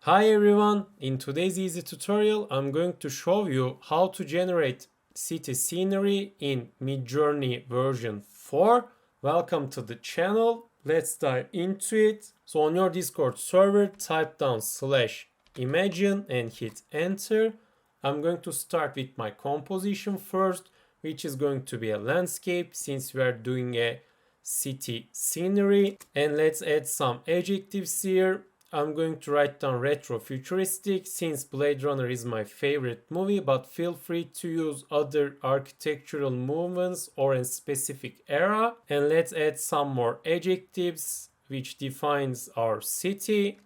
Hi everyone, in today's easy tutorial I'm going to show you how to generate city scenery in Midjourney version 4. Welcome to the channel, let's dive into it. So on your Discord server type down /imagine and hit enter. I'm going to start with my composition first, which is going to be a landscape since we are doing a city scenery, and let's add some adjectives here. I'm going to write down retro futuristic since Blade Runner is my favorite movie, but feel free to use other architectural movements or a specific era. And let's add some more adjectives which defines our city.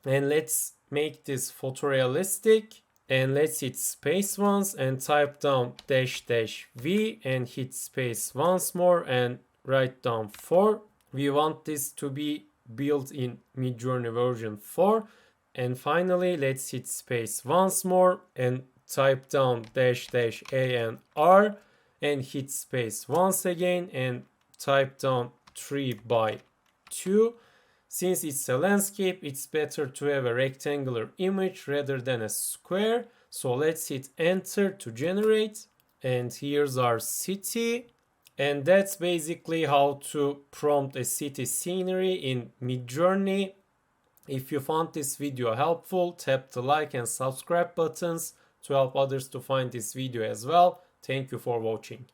And let's make this photorealistic. And let's hit space once and type down --v and hit space once more and write down 4. We want this to be built in Midjourney version 4. And finally, let's hit space once more and type down --a and r and hit space once again and type down 3/2. Since it's a landscape, it's better to have a rectangular image rather than a square. So let's hit enter to generate. And here's our city. And that's basically how to prompt a city scenery in Midjourney. If you found this video helpful, tap the like and subscribe buttons to help others to find this video as well. Thank you for watching.